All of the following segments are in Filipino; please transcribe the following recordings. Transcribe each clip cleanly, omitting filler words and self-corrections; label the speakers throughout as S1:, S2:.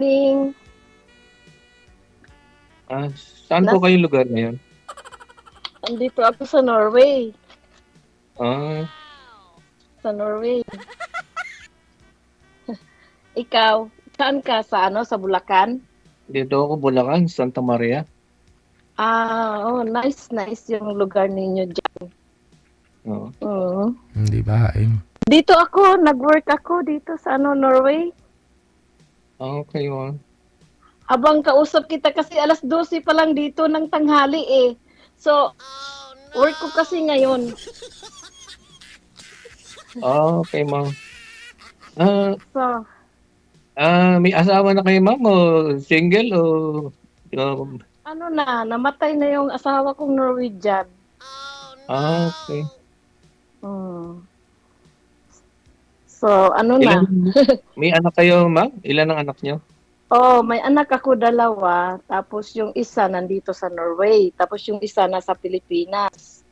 S1: Ning,
S2: Ah, saan po
S1: nas
S2: kayong lugar ngayon?
S1: andito ako sa Norway,
S2: Ah,
S1: sa Norway. Ikaw, saan ka? Sa ano, sa Bulacan?
S2: dito ako Bulacan, Santa Maria.
S1: Oh, nice yung lugar ninyo diyan.
S2: Oo.
S1: Mm.
S3: Hindi bahain.
S1: Dito ako, nag-work ako dito sa ano, Norway.
S2: Ah, okay, ma'am.
S1: Habang kausap kita kasi 12:00 pa lang dito ng tanghali eh. So, work ko kasi ngayon.
S2: Ah, okay, ma'am. Ah,
S1: So,
S2: may asawa na kayo, ma'am, o single um,
S1: ano na, namatay na yung asawa kong Norwegian.
S2: okay.
S1: Mm. So, ano
S2: Ilan
S1: na,
S2: may anak kayo, ma'am? Ilan ang anak niyo?
S1: oh, may anak ako 2, tapos yung isa nandito sa Norway, tapos yung isa nasa Pilipinas.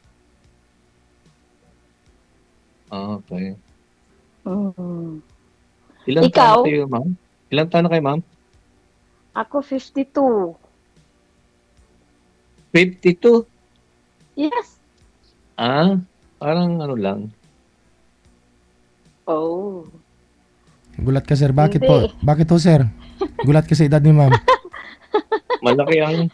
S2: Ah, okay.
S1: Mm.
S2: Ilang taon na
S1: Ikaw,
S2: kayo, ma'am? Ilang taon na kayo, ma'am?
S1: ako 52.
S2: 52.
S1: Yes.
S2: Ah, parang ano lang.
S1: Oh,
S3: Gulat ka, sir. Bakit po?
S1: hindi.
S3: Bakit po, sir? Gulat ka sa edad ni ma'am.
S2: Malaki ang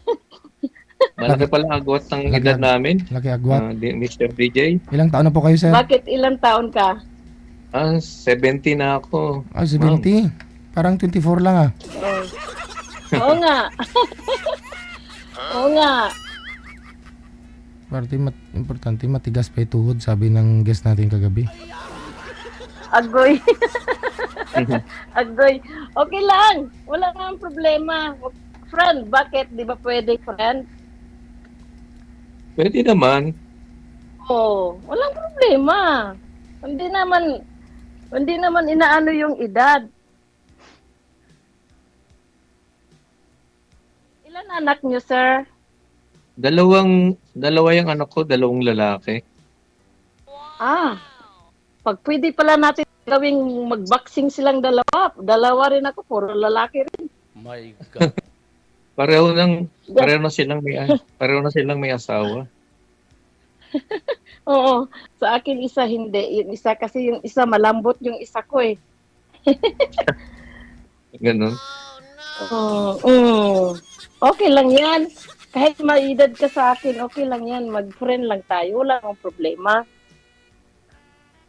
S3: Laki,
S2: malaki pala ang agwat ng
S3: laki,
S2: edad namin.
S3: laki agwat.
S2: Mr. DJ.
S3: Ilang taon na po kayo, sir?
S1: Bakit ilang taon ka?
S2: 70 na ako,
S3: Ah,
S2: ma'am.
S3: 70. Parang 24 lang ah.
S1: Oh. Oo nga. Oo nga.
S3: Importante, matigas pa ituhod, sabi ng guest natin kagabi.
S1: Agoy. Agoy. Okay lang. Wala nang problema. Friend, bakit? Di ba pwede, friend?
S2: Puwede naman.
S1: Oh, walang problema. Hindi naman, hindi naman inaano yung edad. Ilan anak niyo, sir?
S2: Dalawa yung anak ko, dalawang lalaki.
S1: Ah, pag pwede pala natin gawing mag-boxing silang dalawa. Dalawa rin ako, puro lalaki rin.
S4: My God.
S2: Pareho
S1: Yeah.
S2: pareho na silang may asawa.
S1: Oo, sa akin isa hindi. Yung isa kasi yung isa malambot yung isa ko eh.
S2: Gano'n.
S1: Okay lang yan. Kahit maedad ka sa akin, okay lang yan. Mag-friend lang tayo. Wala akong problema.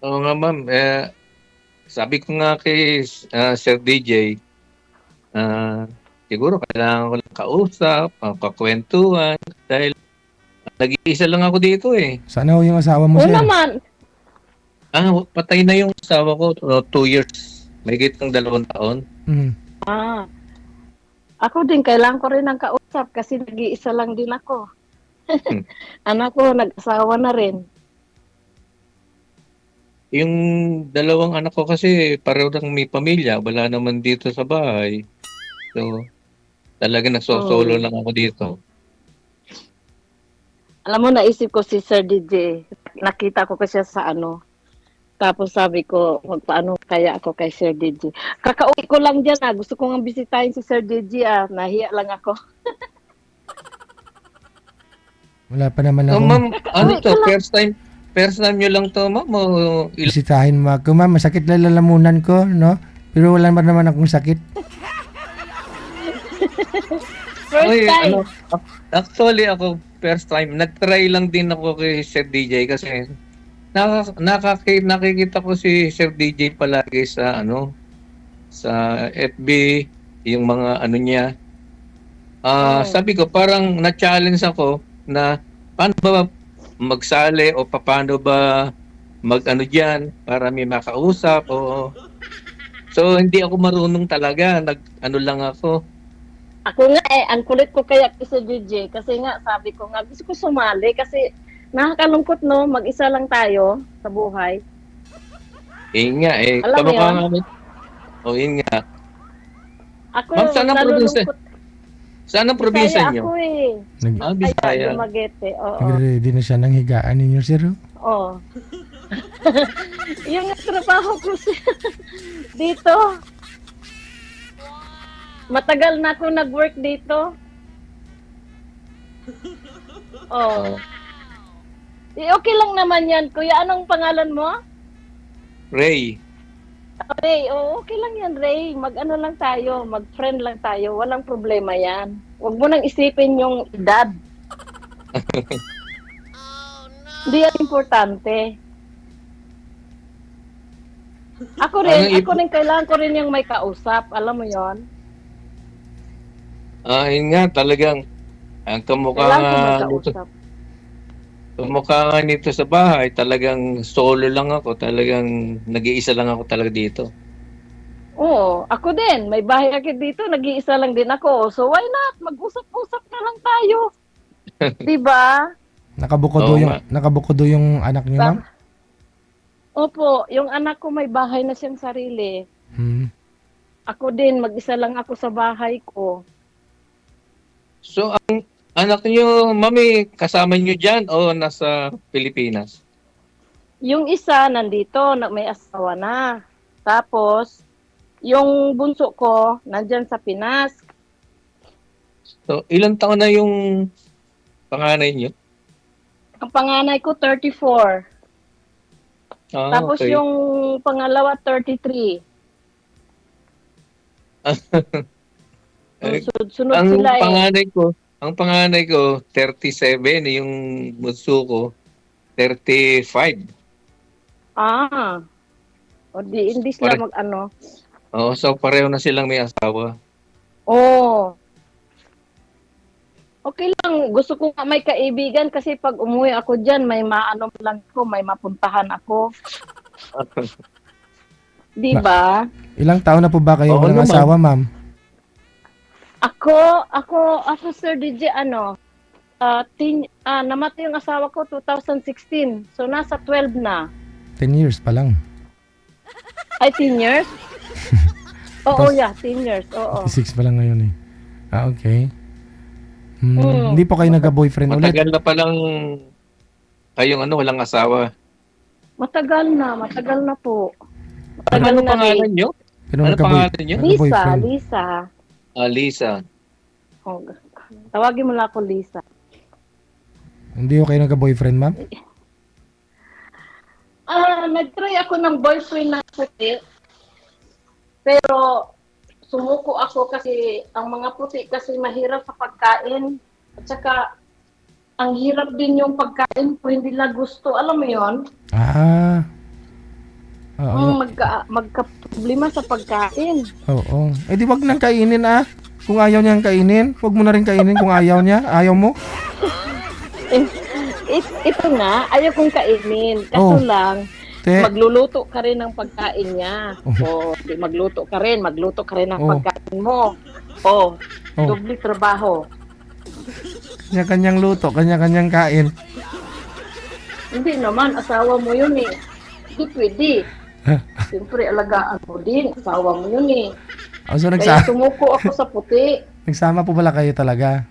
S2: Oo nga, ma'am. Sabi ko nga kay Sir DJ, siguro kailangan ko lang kausap, kakwentuhan, dahil nag-iisa lang ako dito eh.
S3: Sana ho yung asawa mo,
S1: Oo
S3: sir.
S1: naman.
S2: Patay na yung asawa ko, 2 years. May gitang 2 taon.
S3: Mm.
S1: Ah, ako din, kailangan ko rin ng kausap kasi nag-iisa lang din ako. Anak ko, nag-asawa na rin.
S2: Yung dalawang anak ko kasi pareho lang may pamilya, wala naman dito sa bahay. So, talaga nagsosolo lang ako dito.
S1: Alam mo, naisip ko si Sir DJ. Nakita ko kasi sa ano. Tapos sabi ko, magpaano kaya ako kay Sir DJ. Kakauwi ko lang dyan ah. Gusto ko nga bisitahin si Sir DJ ah. Nahiya lang ako.
S3: Wala pa naman
S2: So,
S3: ako.
S2: ma'am, ano
S1: Kakauwi
S2: to?
S1: ko lang.
S2: First time nyo lang to, ma'am? O
S3: Bisitahin mo ako, ma'am. Masakit lang lalamunan ko, no? Pero wala naman akong sakit.
S1: First time.
S2: Actually, ako, first time, nag-try lang din ako kay Sir DJ kasi nakikita ko si Sir DJ palagi sa FB, yung mga ano niya. Sabi ko, parang na-challenge ako na paano ba magsali o paano ba mag-ano diyan para may makausap so hindi ako marunong talaga, nag-ano lang ako.
S1: Ako nga ang kulit ko kaya kay Sir DJ. Kasi nga, sabi ko nga, gusto ko sumali kasi nakakalungkot no, mag-isa lang tayo sa buhay. Alam mo
S2: Kamukha
S1: yun?
S2: nga yun nga.
S1: Ako,
S2: Ma'am, saan ang probinsya?
S1: nalulungkot.
S2: Saan ang probinsya
S1: Bisaya
S2: niyo?
S1: ako eh.
S2: Bisaya.
S1: Dumaguete, oo.
S3: Nagre-ready na siya ng higaan ninyo, sir.
S1: Oo. Yung trabaho ko dito. Matagal na ako nag-work dito. Oh.
S2: Oh,
S1: Okay lang naman yan. Kuya, anong pangalan mo?
S2: Ray.
S1: Ray, okay lang yan, Ray. Mag-ano lang tayo, mag-friend lang tayo. Walang problema yan. Huwag mo nang isipin yung edad. Hindi yan importante. Ako rin kailangan ko rin yung may kausap. Alam mo yon?
S2: Yun nga, talagang ang kamukha
S1: Kailangan ko may
S2: nga nito,
S1: kausap.
S2: kamukha nga nito sa bahay, talagang solo lang ako, talagang nag-iisa lang ako talaga dito.
S1: Oo, ako din. May bahay ako dito, nag-iisa lang din ako. So why not? Mag-usap-usap na lang tayo. 'Di ba?
S2: Oo nga.
S3: Nakabukod yung anak niyo, ma'am?
S1: Opo, yung anak ko may bahay na siyang sarili.
S3: Hmm.
S1: Ako din, mag-isa lang ako sa bahay ko.
S2: So, ang anak niyo, mami, kasama niyo dyan o nasa Pilipinas?
S1: Yung isa nandito, may asawa na. Tapos, yung bunso ko, nandyan sa Pinas.
S2: So, ilang taon na yung panganay niyo?
S1: Ang panganay ko, 34. Tapos
S2: Okay.
S1: yung pangalawa, 33.
S2: Eh,
S1: Sunod
S2: ang
S1: sila eh.
S2: panganay ko 37, yung bunso ko 35.
S1: Ah, o di, hindi sila
S2: Pare-
S1: mag-ano.
S2: So pareho na silang may asawa.
S1: Oo. Okay lang, gusto ko nga may kaibigan kasi pag umuwi ako dyan, may maano lang ko, may mapuntahan ako. Di ba?
S3: Ilang taon na po ba kayo
S2: Oo
S3: walang
S2: naman.
S3: asawa, ma'am?
S1: Ako, Sir DJ, namatay yung asawa ko 2016. So, nasa 12 na.
S3: 10 years pa lang.
S1: Ay, 10 years? Oo, yeah, 10 years. Oo.
S3: 56 pa lang ngayon eh. Okay.
S1: Mm.
S3: Hindi po kayo nagka-boyfriend ulit?
S2: Matagal na palang kayong walang asawa.
S1: Matagal na po.
S2: Ano
S1: na
S2: pangalan
S1: rin.
S2: niyo?
S3: Pero
S2: Ano
S3: nagka-boy-
S2: pangalan niyo?
S1: Lisa,
S3: nagka-boyfriend.
S1: Lisa.
S2: Lisa.
S1: Oh, tawagin mo lang ako Lisa.
S3: Hindi ko kayo nagka-boyfriend, ma'am?
S1: Nag-try ako ng boyfriend na puti. Pero sumuko ako kasi ang mga puti kasi mahirap sa pagkain. At saka ang hirap din yung pagkain ko hindi nila gusto. Alam mo yon?
S3: Ah. Oo.
S1: Magka-problema sa pagkain.
S3: Oo. Eh di wag nang kainin ah. Kung ayaw niyang kainin, wag mo na rin kainin kung ayaw niya. Ayaw mo?
S1: Ito nga, ayaw kong kainin. Kaso
S3: Oh.
S1: lang,
S3: Te.
S1: magluluto ka rin ng pagkain niya.
S3: Oh.
S1: O, di magluto ka rin ng
S3: Oh.
S1: pagkain mo. O,
S3: Oh.
S1: doble trabaho.
S3: Kanya-kanyang luto, kanya-kanyang kain.
S1: Hindi naman, asawa mo yun eh. Hindi pwede. Siyempre, alagaan mo din. Asawa mo yun eh.
S3: So
S1: Kaya sumuko ako sa puti.
S3: nagsama po pala kayo talaga?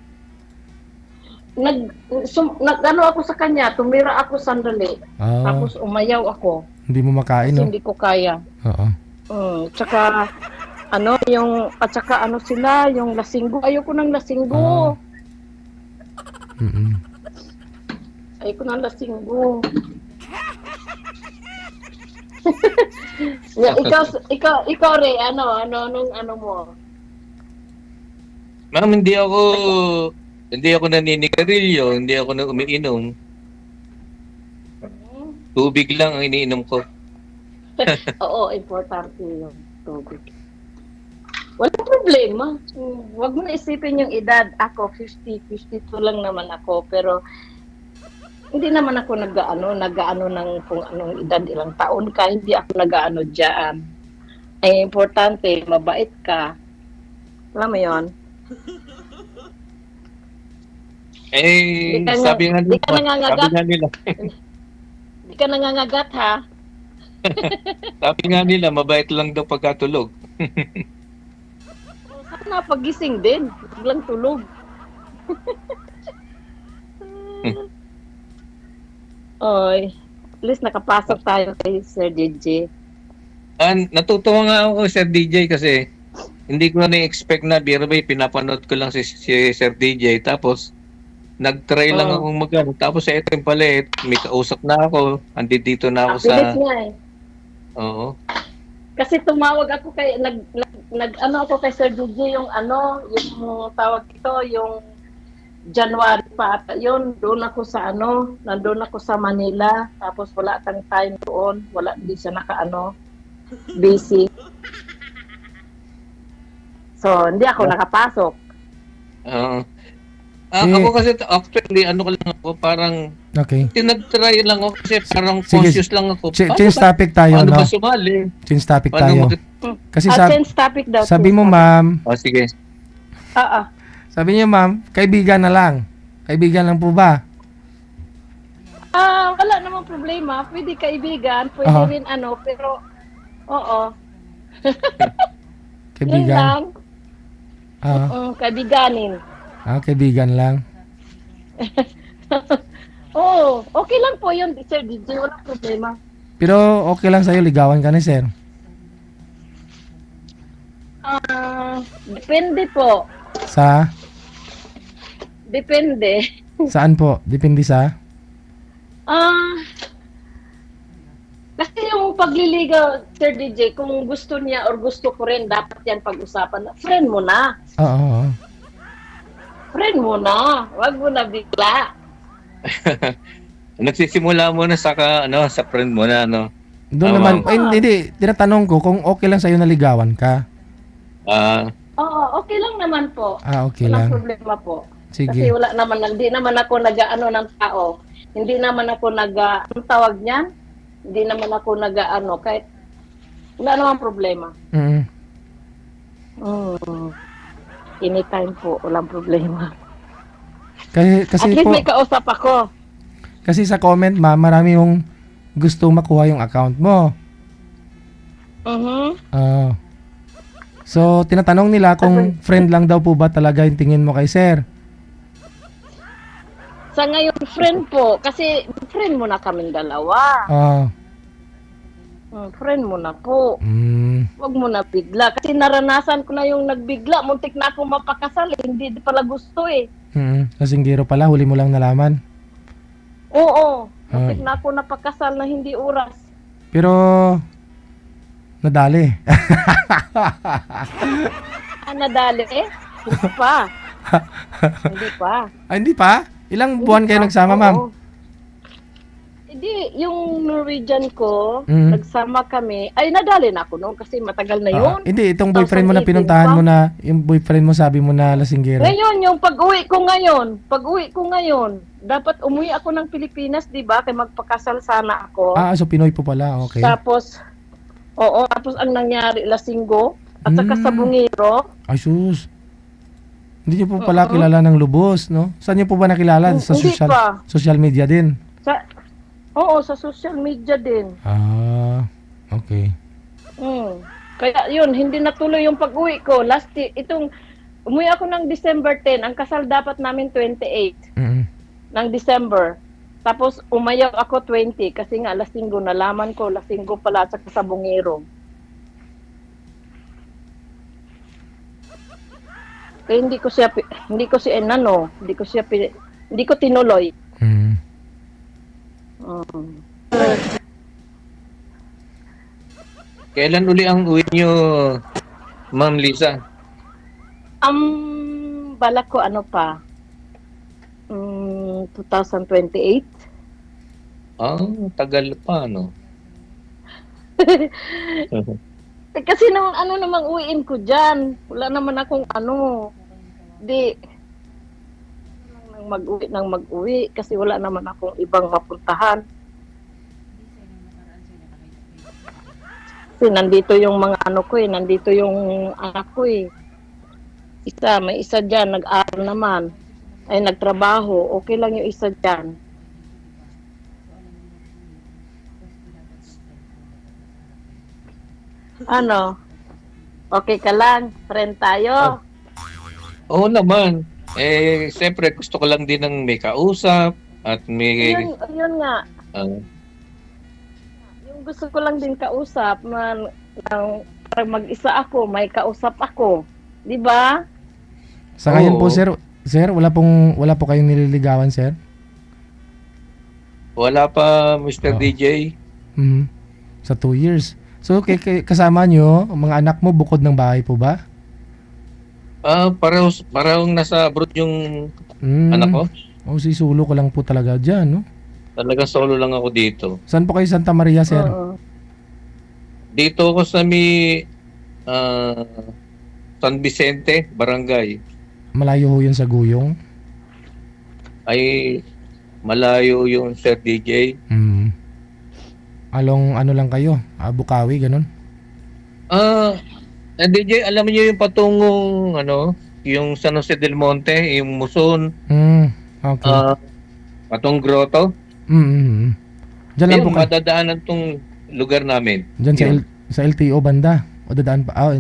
S1: Nag-ano ako sa kanya, tumira ako sandali.
S3: Ah,
S1: Tapos umayaw ako.
S3: hindi mo makain,
S1: Kasi
S3: no?
S1: hindi ko kaya.
S3: Oo.
S1: Tsaka, sila, yung lasinggo. Ayoko ng lasinggo.
S3: Mm-mm.
S1: Ayoko ng lasinggo. Yeah, ikaw Ray, ano mo?
S2: Ma'am, hindi ako naninigarilyo, hindi ako na umiinom. Tubig lang ang iniinom ko.
S1: Oo, importante yung tubig. Walang problema. Huwag mo na isipin yung edad. Ako, 52 lang naman ako. Pero, hindi naman ako nag-ano ng kung anong edad, ilang taon ka. Hindi ako nag-ano dyan. Ay, importante, mabait ka. Alam mo yon?
S2: Eh,
S1: Di ka
S2: sabi nga
S1: di ka nangangagat.
S2: nila,
S1: Hindi ka nangangagat, ha?
S2: sabi nga nila, mabait lang daw pagkatulog.
S1: Sana pagising din. Huwag lang tulog. Oy, at least nakapasok tayo kay Sir DJ.
S2: Natutuwa nga ako, Sir DJ, kasi hindi ko na expect na biro ba pinapanood ko lang si Sir DJ tapos nag-try lang
S1: Oh.
S2: akong magano tapos ito yung pala may kausap na ako, andito na ako
S1: Ang
S2: sa
S1: bilis nga eh.
S2: oo.
S1: Kasi tumawag ako kay ano ako kay Sir DJ yung yung tawag ito yung January pa ata yun. Doon ako sa nandun ako sa Manila tapos wala tang time doon, wala di siya busy. So, hindi ako nakapasok.
S2: Oo.
S3: Eh,
S2: Ako kasi actually ko lang ako parang
S3: Okay.
S2: tinag-try lang ako kasi parang
S3: Sige.
S2: conscious lang ako.
S3: Change topic tayo,
S2: Paano
S3: no?
S2: ba sumali?
S3: Change topic
S2: Paano
S3: tayo. Kasi
S1: Change topic daw.
S3: sabi
S1: change
S3: mo,
S1: topic.
S3: ma'am,
S2: sige.
S1: Oo.
S3: sabi niyo, ma'am, kaibigan na lang. Kaibigan lang po ba?
S1: Wala namang problema. Pwede kaibigan, pwede
S3: Aha.
S1: rin pero oo. Yun
S3: Kaibigan.
S1: lang.
S3: Ah,
S1: Kaibiganin.
S3: kaibigan lang.
S1: Oo, okay lang po yun, Sir DJ. Walang problema.
S3: Pero okay lang sa'yo, ligawan ka ni sir.
S1: Depende po.
S3: Sa?
S1: Depende.
S3: Saan po? Depende sa?
S1: Kasi yung pagliligaw, Sir DJ, kung gusto niya or gusto ko rin, dapat yan pag-usapan. Friend mo na.
S3: Oo.
S1: Friend mo na. Wag mo na bigla.
S2: Nagsisimula mo na sa friend mo na
S3: Doon
S2: Tama.
S3: naman, hindi, tinatanong ko kung okay lang sa'yo na ligawan ka.
S1: Oo, okay lang naman po.
S3: Okay
S1: Walang
S3: lang.
S1: problema po. Kasi
S3: Sige.
S1: wala naman, hindi naman ako ng tao. Hindi naman ako anong tawag niyan? Hindi naman ako kahit wala naman problema.
S3: Mm.
S1: Anytime po, walang problema.
S3: Kasi
S1: At least
S3: po,
S1: may kausap ako.
S3: kasi sa comment, ma'am, marami yung gusto makuha yung account mo. Ah. So, tinatanong nila kung friend lang daw po ba talaga yung tingin mo kay sir.
S1: Sa ngayon, friend po. Kasi friend mo na kaming dalawa.
S3: Ah.
S1: Friend mo na po.
S3: Mm.
S1: Huwag mo na bigla. Kasi naranasan ko na yung nagbigla. Muntik na akong mapakasal. Hindi pala gusto eh.
S3: Lasinggero pala, huli mo lang nalaman.
S1: Oo. Muntik na ako napakasal na hindi oras.
S3: Pero, nadali.
S1: Nadali eh? Hindi pa. Hindi pa.
S3: Hindi pa? Ilang buwan kayo nagsama, ma'am?
S1: Oo. Hindi, yung Norwegian ko,
S3: Mm.
S1: nagsama kami. Ay, nadali na ako noon kasi matagal na yun.
S3: Hindi, itong boyfriend mo na
S1: 2018
S3: pinuntahan
S1: pa.
S3: mo na, yung boyfriend mo sabi mo na lasinggero.
S1: Ngayon, yung pag-uwi ko ngayon, dapat umuwi ako ng Pilipinas, di ba? Kaya magpakasal sana ako.
S3: So Pinoy po pala, okay.
S1: Tapos ang nangyari, lasinggo, at saka sa
S3: Mm.
S1: bungiro.
S3: Ay, sus. Hindi niyo po pala kilala ng lubos, no? Saan niyo po ba nakilala? Sa
S1: Hindi pa.
S3: social media din?
S1: Sa social media din.
S3: Okay.
S1: Kaya yun, hindi natuloy yung pag-uwi ko. Umuwi ako ng December 10. Ang kasal dapat namin 28 ng December. Tapos umayaw ako 20 kasi nga lasinggo, nalaman ko lasinggo pala at saka sa bungiro. Kaya hindi ko tinuloy.
S2: Kailan uli ang uwi nyo, Ma'am Lisa?
S1: Balak ko 2028.
S2: Tagal pa, no?
S1: Kasi namang uwiin ko dyan. Wala naman akong di mag-uwi kasi wala naman akong ibang mapuntahan. Kasi nandito yung mga nandito yung anak ko eh. May isa dyan, nag-aaral naman. Ay, nagtrabaho. Okay lang yung isa dyan. Okay ka lang? Friend tayo?
S2: Oo naman. Siyempre, gusto ko lang din ng may kausap at may...
S1: Yun nga. Yung gusto ko lang din kausap ng parang mag-isa ako, may kausap ako. Di ba?
S3: Sa ngayon po,
S2: Oo.
S3: sir, wala po kayong nililigawan, sir?
S2: Wala pa, Mr.
S3: Oo.
S2: DJ.
S3: Mhm. Sa 2 years. So, kasama nyo, ang mga anak mo, bukod ng bahay po ba?
S2: Parehong nasa abroad yung anak ko.
S3: Oh, si Sulo ko lang po talaga dyan, no?
S2: Talagang solo lang ako dito.
S3: Saan po kayo Santa Maria, sir?
S1: Oo.
S2: Dito ako sa ah, San Vicente, Barangay.
S3: Malayo ho yun sa Guyong?
S2: Ay malayo yung Sir DJ.
S3: Along ano lang kayo? Bukawi, ganun?
S2: DJ, alam niyo yung patungong yung San Jose del Monte, yung Muson,
S3: Okay.
S2: patong grotto.
S3: Diyan lang
S2: Ayun,
S3: po kayo.
S2: madadaanan tong lugar namin.
S3: Diyan
S2: Yun.
S3: sa LTO banda. O dadaan pa.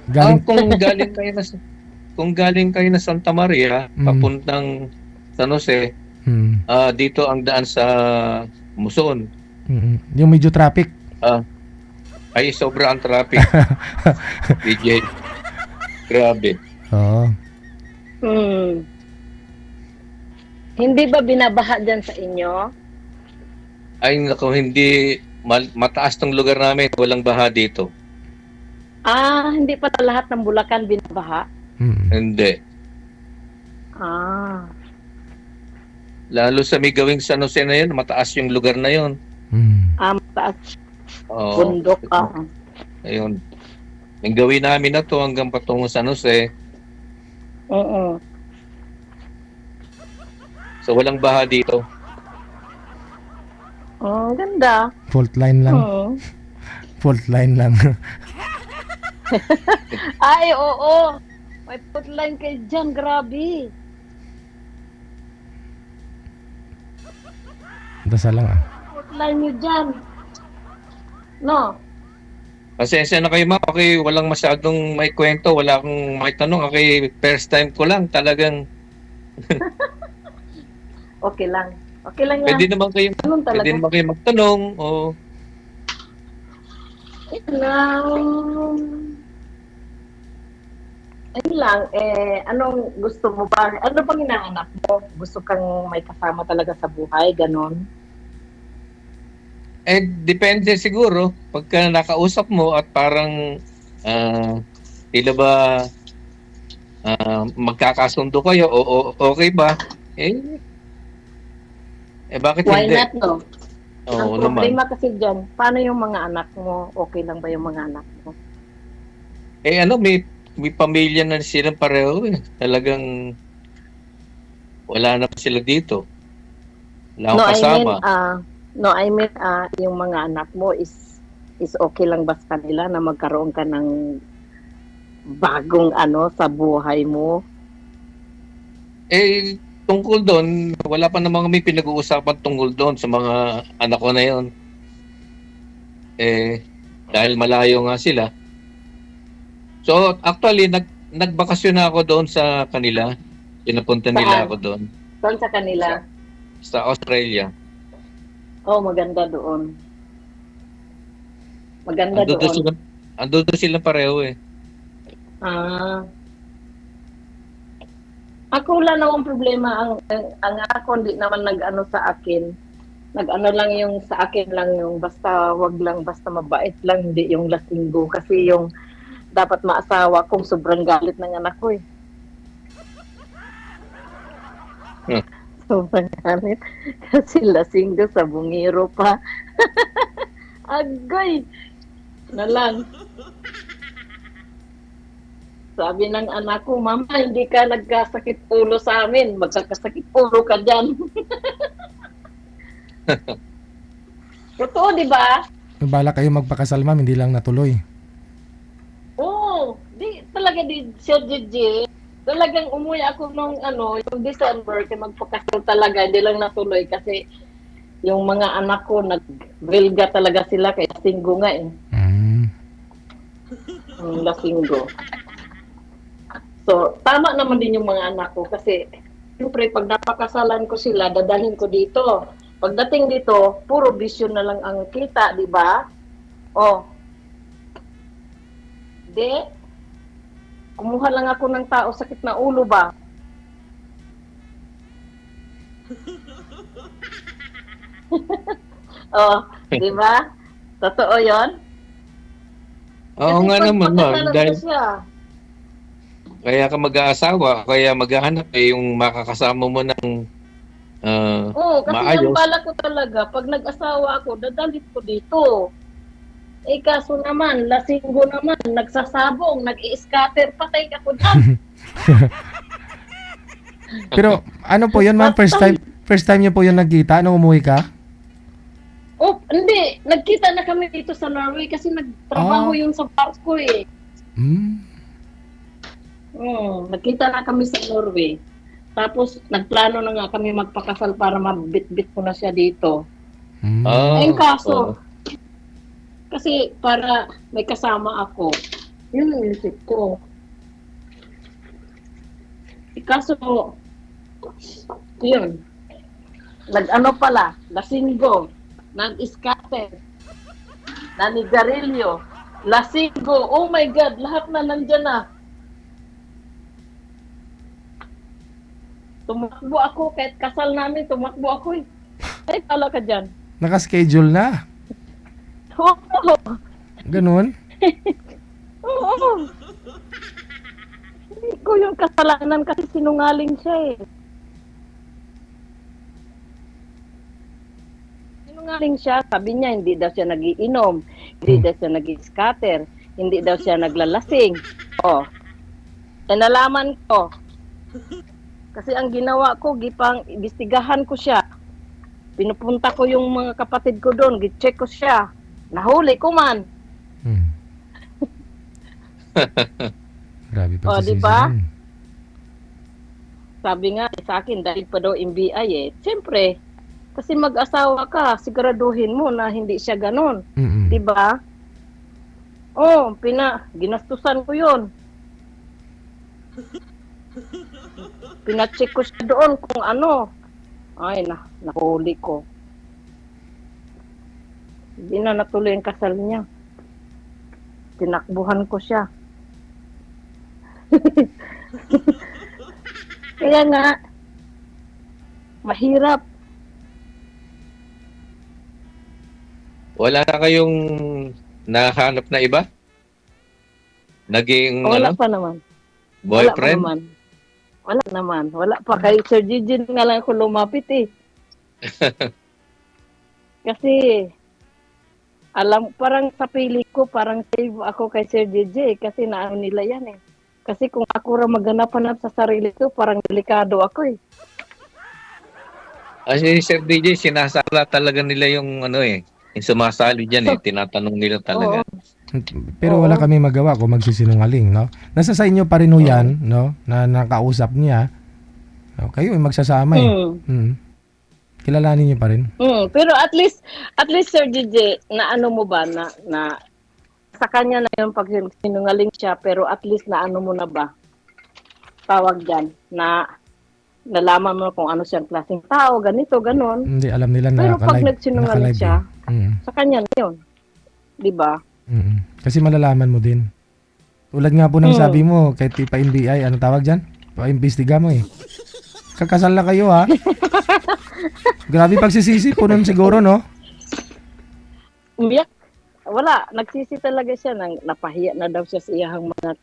S3: Galing,
S2: Kung galing kayo na Santa Maria, papuntang San Jose, dito ang daan sa Muson.
S3: yung medyo traffic.
S2: Ay sobra ang traffic. DJ. Grabe.
S3: Oo.
S1: Hindi ba binabaha dyan sa inyo?
S2: Ay naku, hindi mataas tong lugar namin, walang baha dito.
S1: Hindi pa lahat ng Bulacan binabaha?
S2: Hindi. Lalo sa may gawing San Jose na yun, mataas yung lugar na yun.
S1: Mataas.
S2: Oo.
S1: Bundok.
S2: Ayun. Yung gawin namin na to hanggang patungong San Jose,
S1: Oo.
S2: so walang baha dito.
S1: Ganda.
S3: Fault line lang. Fault line lang.
S1: Ay, oo. May putline kayo dyan, grabe.
S3: Dasal lang
S1: Putline nyo dyan. No?
S2: Pasensya na kayo ma'am, okay, walang masyadong may kwento, wala akong may tanong, okay, first time ko lang, talagang
S1: Okay lang. Okay lang yan.
S2: pwede naman kayo
S1: Ganun talaga.
S2: magtanong o
S1: Ayun lang, anong gusto mo ba? Ano bang hinahanap mo? Gusto kang may kasama talaga sa buhay, ganon?
S2: depende siguro pagka nakausap mo at parang tila ba magkakasundo kayo o okay ba? Bakit
S1: Why
S2: hindi?
S1: not, no?
S2: Oo
S1: Ang
S2: naman.
S1: problema kasi dyan, paano yung mga anak mo? Okay lang ba yung mga anak mo?
S2: May pamilya na silang pareho eh. Talagang wala na pa sila dito. Wala akong kasama.
S1: I mean, yung mga anak mo is okay lang ba sa kanila na magkaroon ka ng bagong sa buhay mo?
S2: Tungkol doon, wala pa namang may pinag-uusapan tungkol doon sa mga anak ko na yon. Dahil malayo nga sila. So, actually, nagbakasyon na ako doon sa kanila. Pinapunta nila ako doon.
S1: Saan sa kanila?
S2: Sa Australia.
S1: Maganda doon. Maganda doon.
S2: Ando doon sila pareho eh.
S1: Ako wala namang problema. Ang ako hindi naman nag-ano sa akin. Nag-ano lang yung sa akin lang yung basta wag lang, basta mabait lang, hindi yung lasinggo. Kasi yung dapat maasawa kong sobrang galit ng anak ko eh. Sobrang galit. Kasi lasinggo sa bungiro pa. Agoy! Na lang. Sabi ng anak ko, Mama, hindi ka nagkasakit ulo sa amin. Magkakasakit ulo ka dyan. Totoo, di ba?
S3: Bala kayo magpakasal, ma'am, hindi lang natuloy.
S1: Talaga di Sir Gigi. Talagang umuwi ako nung yung December, kaya magpakasal talaga, hindi lang natuloy kasi yung mga anak ko nag-wilga talaga sila kaya singgo nga eh. Lasinggo. So, tama naman din yung mga anak ko kasi siyempre pag napakasalan ko sila, dadalhin ko dito. Pagdating dito, puro bisyo na lang ang kita, di ba? Oh, di, kumuha lang ako ng tao sakit na ulo ba? Oh, di ba? Totoo 'yon?
S2: Oo nga naman, ma'am.
S1: Pagkakalat ko
S2: Dahil
S1: siya.
S2: kaya ka mag-aasawa, kaya maghahanap yung makakasama mo ng
S1: Oo, kasi ang
S2: maayos.
S1: bala ko talaga, pag nag-asawa ako, dadalit ko dito. Eh kaso naman, lasinggo naman, nagsasabong, nag-i-scatter, patay ako dyan.
S3: Pero ano po yun, ma'am? First time niyo po yun nagkita nung umuwi ka?
S1: Oh, hindi. Nagkita na kami dito sa Norway kasi nagtrabaho
S3: Ah.
S1: yun sa barko eh.
S3: Hmm.
S1: Nagkita na kami sa Norway. Tapos nagplano na nga kami magpakasal para mabit-bit ko na siya dito.
S3: Hmm.
S1: Ayun
S2: Oo.
S1: kaso, kasi para may kasama ako, yun ang isip ko. Kaso, yun, nag-ano pala, lasinggo, nag-scatter, nanigarilyo, lasinggo, oh my God, lahat na nandyan na. Tumakbo ako, kahit kasal namin, tumakbo ako eh. Ay, pala ka dyan.
S3: Naka-schedule na.
S1: Oo,
S3: Ganun.
S1: oo. Hindi ko yung kasalanan kasi sinungaling siya eh. Sinungaling siya, sabi niya hindi daw siya nagiinom, hindi daw siya nag-scatter, hindi daw siya naglalasing. Oh. E nalaman ko. Kasi ang ginawa ko, gipang imbestigahan ko siya. Pinupunta ko yung mga kapatid ko doon, gi-check ko siya. Nahuli ko man.
S3: Hmm. Grabe
S1: Oh,
S3: pagsisisi
S1: di ba?
S3: yun.
S1: Sabi nga sa akin, dahil pa daw MBI eh. Siyempre, kasi mag-asawa ka, siguraduhin mo na hindi siya ganon.
S3: Mm-mm.
S1: Diba? Oh, ginastusan ko yun. Pina-check ko siya doon kung ano. Ay, nahuli ko. Hindi na natuloy ang kasal niya. Tinakbuhan ko siya. Kaya nga, mahirap.
S2: Wala na kayong nahanap na iba? Naging
S1: Wala pa naman.
S2: boyfriend?
S1: Wala naman. Wala pa. Kay Sir Gigi nga lang ako lumapit eh. Kasi, parang sa pili ko, parang save ako kay Sir Gigi eh. Kasi naano nila yan eh. Kasi kung ako ra maghanap-hanap sa sarili ko, parang delikado ako eh.
S2: Kasi Sir DJ, sinasala talaga nila yung yung sumasali dyan eh. Tinatanong nila
S1: Oo.
S2: talaga.
S3: Pero wala kami magawa kung magsisinungaling, no? Nasa sa inyo pa rin ho yan, no? Na nakausap niya. No? Kayo ay magsasama eh. Mm. Kilalanin niyo pa rin.
S1: Pero at least Sir Gigi, na ano mo ba na sa kanya na yung pag sinungaling siya, pero at least na ano mo na ba? Tawag dyan, na nalaman mo kung ano siyang klaseng tao, ganito, ganon.
S3: Hindi, alam nila na
S1: Pero pag
S3: naka-live-
S1: nagsinungaling
S3: naka-live
S1: siya,
S3: eh. Mm.
S1: sa kanya na yun. Diba?
S3: Mm. Kasi malalaman mo din. Tulad nga po ng sabi mo, kahit pa NBI, ano tawag dyan? Pa-imbestiga mo eh. Kakasal na kayo ha. Grabe pagsisisi po nun siguro, no?
S1: Umiyak. Wala, nagsisi talaga siya, napahiya na daw siya sa iyang mga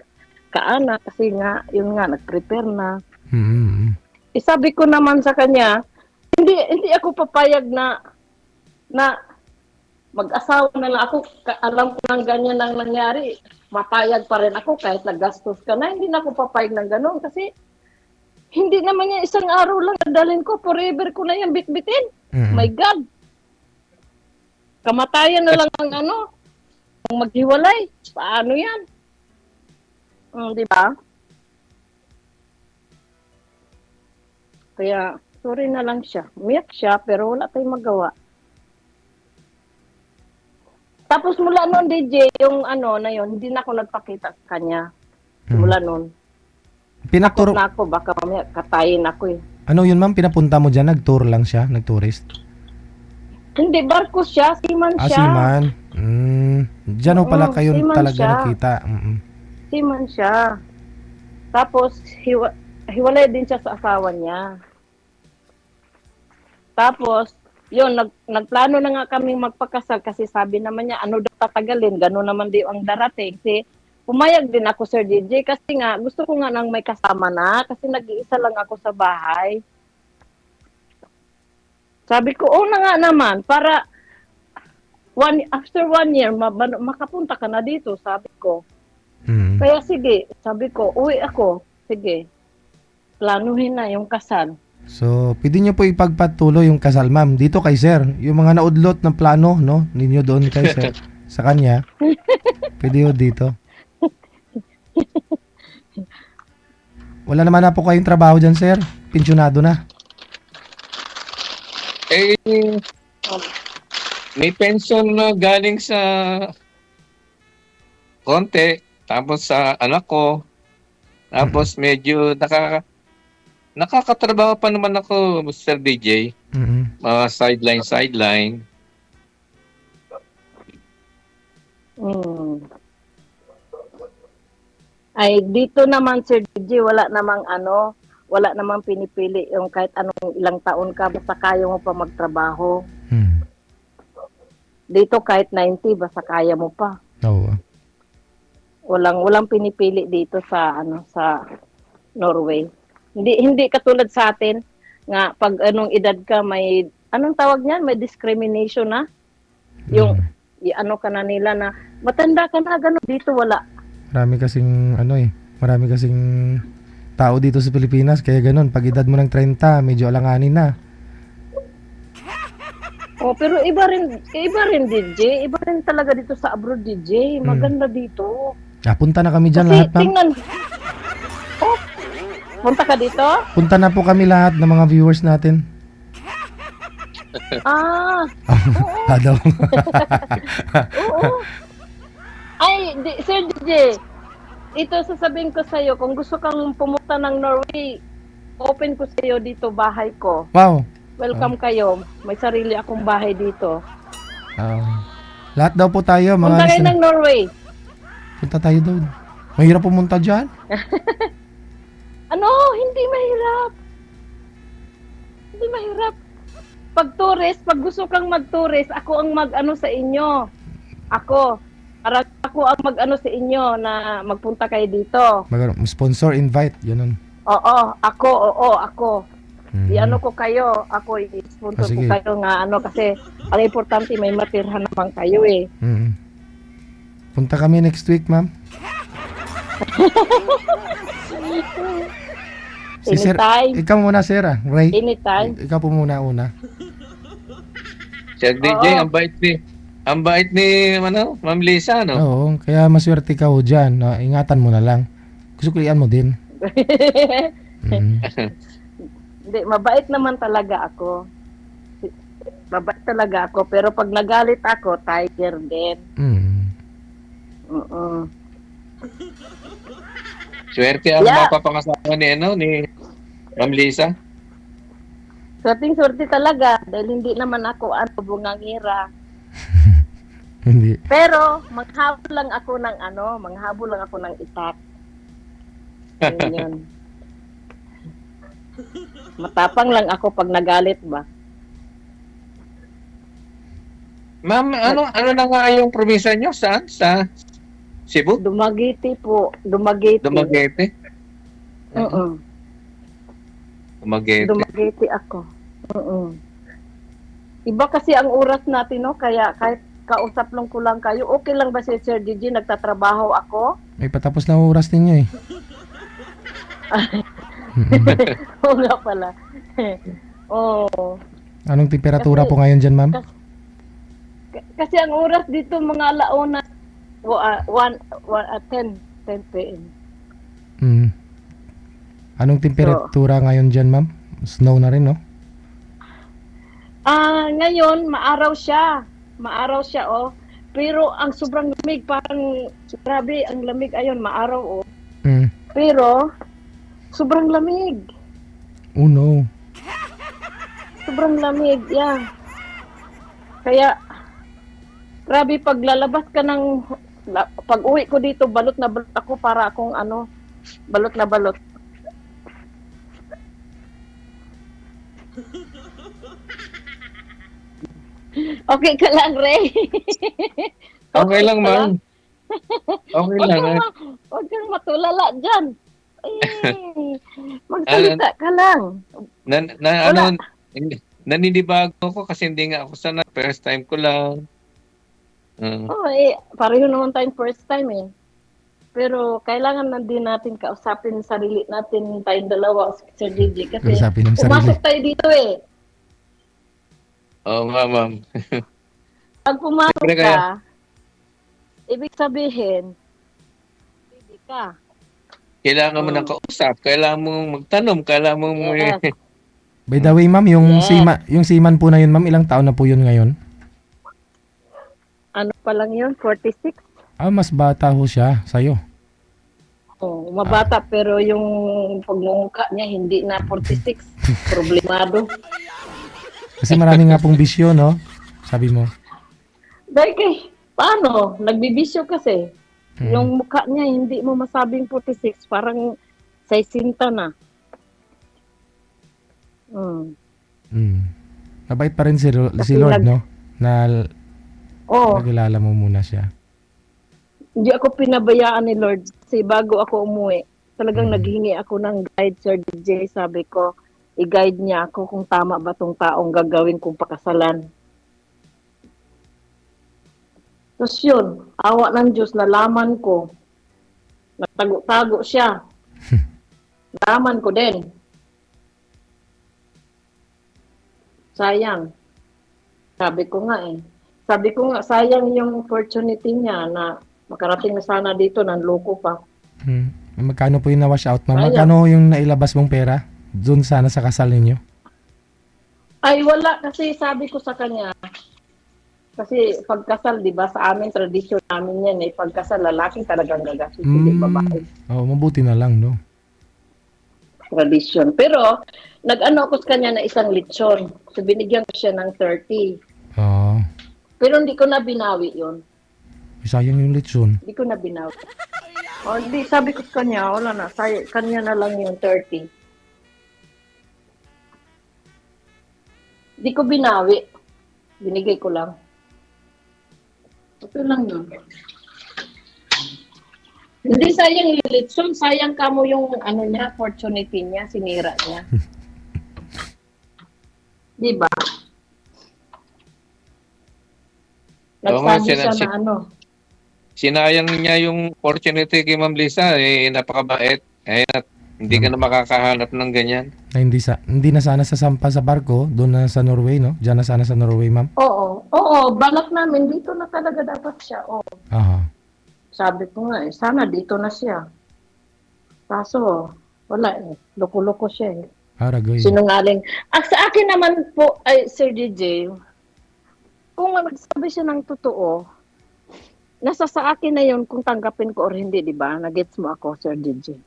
S1: kaanak kasi nga, yun nga, nag-prepare na.
S3: Mm-hmm.
S1: Sabi ko naman sa kanya, hindi ako papayag na mag-asawa na lang ako. Alam ko nang ganyan ang nangyari. Mapayag pa rin ako kahit naggastos ka na. Hindi na ako papayag ng gano'n kasi hindi naman yan isang araw lang. Dalhin ko, forever ko na yan bitbitin.
S3: Mm-hmm.
S1: My God. Kamatayan na lang ang ang maghiwalay. Paano yan? Di ba? Kaya, sorry na lang siya. Umiyak siya, pero wala tayong magawa. Tapos mula noon, DJ, yung na yun, hindi na ako nagpakita sa kanya. Mula noon. Takot na ako, baka mamaya katayin ako eh.
S3: Ano yun ma'am, pinapunta mo dyan? Nag-tour lang siya? Nag-tourist?
S1: Hindi, barko siya, seaman
S3: Ah,
S1: siya.
S3: seaman. Diyan ho pala
S1: Oo,
S3: kayo
S1: seaman
S3: talaga
S1: siya.
S3: nakita.
S1: Seaman siya. Tapos, hiwalay din siya sa asawa niya. Tapos, yun, nagplano na nga kami magpakasal kasi sabi naman niya, ano daw tatagalin, gano'n naman di ang darating. Kasi, pumayag din ako, Sir DJ, kasi nga, gusto ko nga nang may kasama na, kasi nag-iisa lang ako sa bahay. Sabi ko, oo na nga naman, para after 1 year, makapunta ka na dito, sabi ko. Kaya sige, sabi ko, uwi ako, sige, planuhin na yung kasal.
S3: So, pwede nyo po ipagpatuloy yung kasal, ma'am. Dito kay sir. Yung mga naudlot ng plano, no? Ninyo doon kay sir. Sa kanya. Pwede ho dito. Wala naman na po kayong trabaho dyan, sir. Pensyonado na.
S2: Eh, may pension na galing sa konti, tapos sa anak ko, tapos medyo nakakatrabaho pa naman ako, Mr. DJ. Mga sideline.
S1: Ay, dito naman, Sir DJ, wala namang pinipili yung kahit anong ilang taon ka, basta kaya mo pa magtrabaho. Dito kahit 90, basta kaya mo pa.
S3: Oo.
S1: Walang pinipili dito sa Norway. Hindi katulad sa atin nga pag anong edad ka may anong tawag niyan, may discrimination na. Yung ano ka na nila na matanda ka na gano'n, dito wala.
S3: Marami kasing tao dito sa Pilipinas, kaya ganun, pag edad mo ng 30, medyo alanganin na.
S1: Oh, pero iba rin DJ, iba rin talaga dito sa abroad DJ, maganda dito.
S3: Punta na kami dyan
S1: Kasi
S3: lahat, ma'am.
S1: tingnan, punta ka dito?
S3: Punta na po kami lahat ng mga viewers natin.
S1: Oo. Ay, Sir DJ, ito sasabihin ko sa'yo, kung gusto kang pumunta ng Norway, open ko sa'yo dito bahay ko.
S3: Wow.
S1: Welcome kayo. May sarili akong bahay dito.
S3: Lahat daw po tayo, mga
S1: Punta kayo ng Norway.
S3: Punta tayo doon. Mahirap pumunta dyan.
S1: Ano? Hindi mahirap. Hindi mahirap. Pag tourist, pag gusto kang mag-tourist, ako ang mag-ano sa inyo. Ako ang mag-ano sa inyo na magpunta kayo dito.
S3: Sponsor, invite, ganun.
S1: Oo, ako. I-ano ko kayo, ako i-sponsor ko kayo nga kasi ang importante may matirhan naman kayo eh.
S3: Punta kami next week, ma'am. Si Sir, ikaw muna, Sir. Ray.
S1: Anytime.
S3: Ikaw po muna una.
S2: Sir DJ, ang bait ni Ma'am Lisa, no?
S3: Oo, kaya maswerte ka ho dyan. Ingatan mo na lang. Kusuklian mo din.
S1: Hindi, mabait naman talaga ako. Mabait talaga ako, pero pag nagalit ako, tiger din.
S2: Swerte ang mapapangasawa ni Ma'am Lisa.
S1: Swerte talaga, dahil hindi naman ako bungangira.
S3: Hindi.
S1: Pero manghabol lang ako ng itak. Yun. Matapang lang ako pag nagalit ba.
S2: Ma'am, ano na nga yung probinsya nyo? Saan? Sa Cebu?
S1: Dumaguete po. Dumaguete. Dumaguete ako. Iba kasi ang oras natin, no? Kaya kahit kausap lang ko lang kayo, okay lang ba si Sir DJ? Nagtatrabaho ako?
S3: May patapos na oras ninyo eh.
S1: Oo nga pala. Oo.
S3: Anong temperatura po ngayon dyan, ma'am?
S1: Kasi ang oras dito mga alauna 10 p.m.
S3: Anong temperatura ngayon dyan, ma'am? Snow na rin, no?
S1: Ngayon, maaraw siya, oh. Pero ang sobrang lamig, parang grabe, ang lamig ayon, maaraw, oh. Pero, sobrang lamig.
S3: Oh, no.
S1: Sobrang lamig, yeah. Kaya, grabe, paglalabas ka ng, pag uwi ko dito, balot na balot ako para akong ano, balot na balot. Okay ka lang, Ray.
S2: Okay lang,
S1: ka
S2: ma'am. Okay
S1: Huwag
S2: lang.
S1: kang, huwag kang matulala dyan. Eh, magsalita ka lang.
S2: Ano,
S1: Wala.
S2: naninibago ako kasi hindi nga ako sana. First time ko lang.
S1: Oh, pareho naman tayong first time eh. Pero kailangan na din natin kausapin sarili natin tayong dalawa, Sir Gigi. Kasi
S3: Kausapin ng sarili.
S1: pumasok tayo dito eh.
S2: Oo nga, ma'am.
S1: Pag pumasok
S2: Siyempre kaya,
S1: ka, ibig sabihin, hindi ka.
S2: kailangan mo ng kausap. Kailangan mong magtanong. Kailangan mong...
S1: Yes.
S3: By the way, ma'am, yung
S1: Yes.
S3: yung seaman po na yun, ma'am, ilang taon na po yun ngayon?
S1: Ano pa lang yun? 46?
S3: Ah, mas bata ho siya sa'yo.
S1: Oh, mabata pero yung pagmumukha niya hindi na 46. Problemado.
S3: Kasi marami nga pong bisyo, no? Sabi mo.
S1: Dahil kay, paano? Nagbibisyo kasi. Yung mukha niya hindi mo masabing 46. Parang 60 na.
S3: Mabait pa rin si
S1: Kasi
S3: Lord, no? Na
S1: Oh,
S3: nakilala mo muna siya.
S1: hindi ako pinabayaan ni Lord. Kasi bago ako umuwi, talagang naghingi ako ng guide, Sir DJ. Sabi ko, i-guide niya ako kung tama ba tong taong gagawin kong pakasalan. Tapos yun, awa ng Diyos, nalaman ko. Nagtago-tago siya. Nalaman ko din. Sayang. Sabi ko nga, sayang yung opportunity niya na makarating na sana dito, nanloko pa.
S3: Magkano po yung na-wash out, ma'am?
S1: Sayang.
S3: Magkano yung nailabas mong pera? Doon sana sa kasal ninyo?
S1: Ay, wala. Kasi sabi ko sa kanya, kasi pagkasal, di ba, sa amin, tradisyon namin yan eh. Pagkasal, lalaki talagang gagastos, hindi babae.
S3: Oo, mabuti na lang, no?
S1: Tradisyon. Pero, nag-ano ako sa kanya na isang lechon. So, binigyan ko siya ng 30.
S3: Oo.
S1: Pero hindi ko na binawi yun.
S3: Sayang yung lechon.
S1: Hindi ko na binawi. O, hindi, sabi ko sa kanya, wala na, kanya na lang yung 30. Hindi ko binawi. Binigay ko lang. Okay lang yun. Hindi sayang yung lechon, sayang ka mo yung ano niya, opportunity niya, sinira niya. Di ba? Nagsabi siya na ano.
S2: Sinayang niya yung opportunity kay Ma'am Lisa. Napakabait. Hindi ka na makakahanap ng ganyan.
S3: Na hindi na sana sasampa sa barko, doon na sa Norway, no? Diyan na sana sa Norway, ma'am.
S1: Oo, balak namin, dito na talaga dapat siya.
S3: Aha.
S1: Sabi ko nga sana dito na siya. Kaso, wala eh. Loko-loko siya eh.
S3: Aragay.
S1: Sinungaling. Sa akin naman po, ay Sir DJ, kung nagsabi siya ng totoo, nasa sa akin na yun kung tanggapin ko or hindi, di ba? Nagets mo ako, Sir DJ.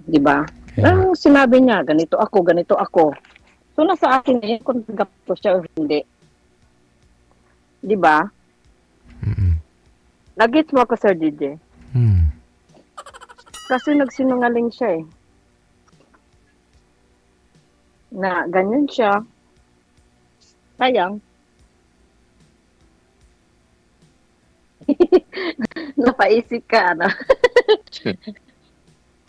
S1: Di ba? Nang sinabi niya, ganito ako. So, nasa akin na yun kung tanggap ko siya or hindi. Di ba? Nagets mo ako, Sir DJ. Kasi nagsinungaling siya eh. Na ganyan siya. Sayang. Napaisip ka, ano?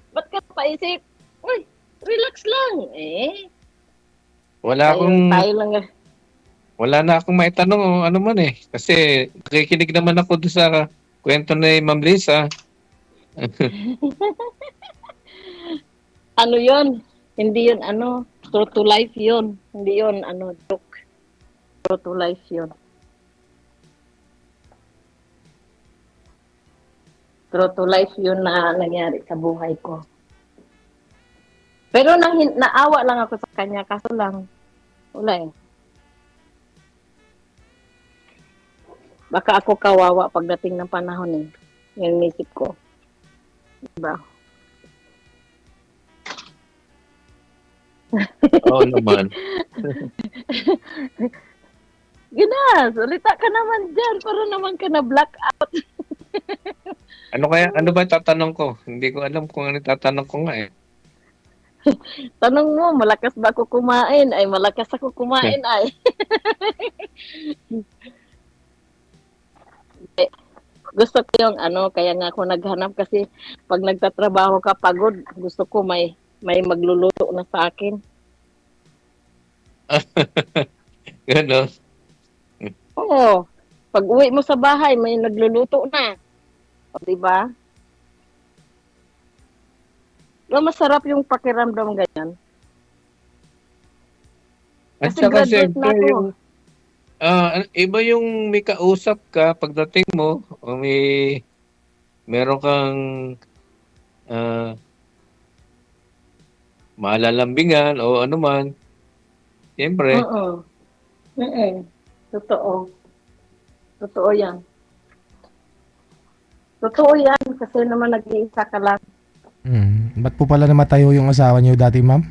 S1: Ba't ka napaisip? Uy, relax lang.
S2: Wala na akong maitanong o ano man eh. Kasi nakikinig naman ako doon sa kwento ni Ma'am Lisa.
S1: Ano yun? Hindi yun ano, true to life yun. Hindi yun ano, joke. True to life yun. True to life yun na nangyari sa buhay ko. Pero naawa lang ako sa kanya, kaso lang, wala eh. Baka ako kawawa pagdating ng panahon eh. Yung isip ko. Diba?
S2: Oo naman.
S1: Gina, salita ka naman dyan para naman ka na black out.
S2: Ano ba tatanong ko? Hindi ko alam kung ano tatanong ko nga eh.
S1: Tanong mo, malakas ba ako kumain? Ay, malakas ako kumain ay. Eh, gusto ko yung ano, kaya nga ako naghanap kasi pag nagtatrabaho ka pagod, gusto ko may magluluto na sa akin.
S2: Gano'n.
S1: Oo. Pag uwi mo sa bahay, may nagluluto na. O, di ba? Masarap yung pakiramdam ganyan.
S2: At
S1: Kasi
S2: saka
S1: graduate na
S2: siyempre
S1: ako.
S2: yung iba yung may kausap ka pagdating mo o meron kang ah, malalambingan o ano man. Siyempre,
S1: Oo. Totoo. Totoo yan. Totoo yan kasi naman nag-iisa ka lang.
S3: Ba't po pala namatayo yung asawa niyo dati, ma'am?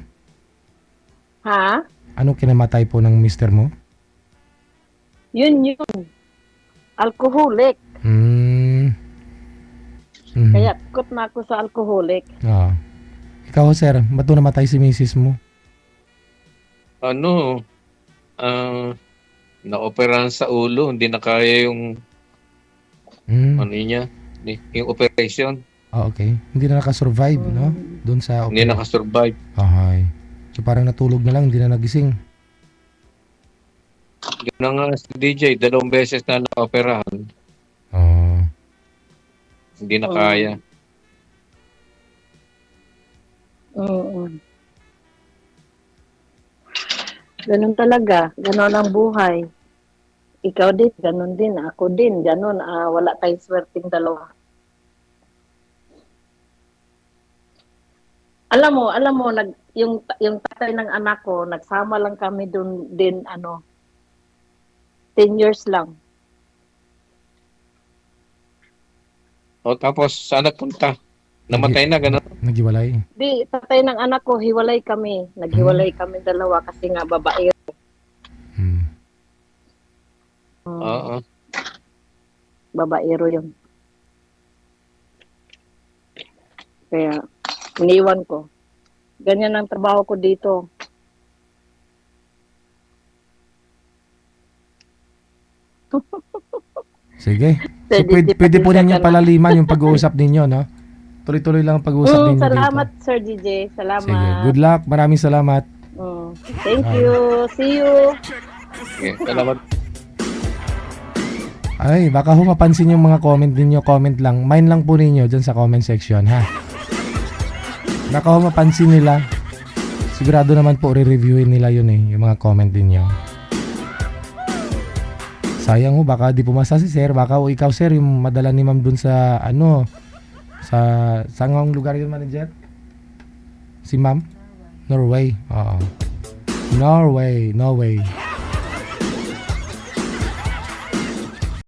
S1: Ha?
S3: Anong kinamatay po ng mister mo?
S1: Yun. Alcoholic.
S3: Hmm. Mhm.
S1: Kaya kot na ako sa alcoholic.
S3: Ah. Ikaw, sir, ba't po namatay si misis mo?
S2: ano, naoperahan sa ulo, hindi na kaya yung ano niya, yung operation,
S3: Ah, okay. Hindi na nakasurvive, no? Doon sa
S2: hindi nakasurvive.
S3: Okay. So parang natulog na lang, hindi na nagising.
S2: Yun na nga si DJ, 2 beses na naoperahan,
S3: Oh.
S2: hindi na kaya.
S1: Oo. Ganun talaga. Ganun ang buhay. Ikaw din, ganun din. Ako din, ganun. Wala tayong swerteng dalawa. Alam mo, yung tatay ng anak ko, nagsama lang kami doon din, 10 years lang.
S2: O tapos, saan nagpunta? Namatay na, gano'n?
S3: Nagiwalay.
S1: Di, tatay ng anak ko, hiwalay kami. Naghiwalay kami dalawa kasi nga babae.
S3: Hmm.
S2: Oo.
S1: Babaero yun. Kaya, iniwan ko. Ganyan ang trabaho ko dito.
S3: Sige. So,
S1: Pwede,
S3: pwede po
S1: pasensya
S3: ninyo
S1: ka na.
S3: palaliman yung pag-uusap ninyo, no? Tuloy-tuloy lang ang pag-uusap ninyo
S1: Salamat,
S3: dito.
S1: Sir DJ. Salamat.
S3: Sige. Good luck. Maraming salamat.
S1: Thank you. See you.
S2: Okay, salamat.
S3: Ay, baka ho mapansin yung mga comment ninyo. Comment lang. Mind lang po ninyo dyan sa comment section, ha? Baka ho mapansin nila. Sigurado naman po re-reviewin nila yun eh. Yung mga comment ninyo. Sayang ho, baka di pumasa si sir. Baka o ikaw sir, yung madala ni ma'am dun sa saan ang lugar yun, manager? Si ma'am? Norway. Oo. Norway.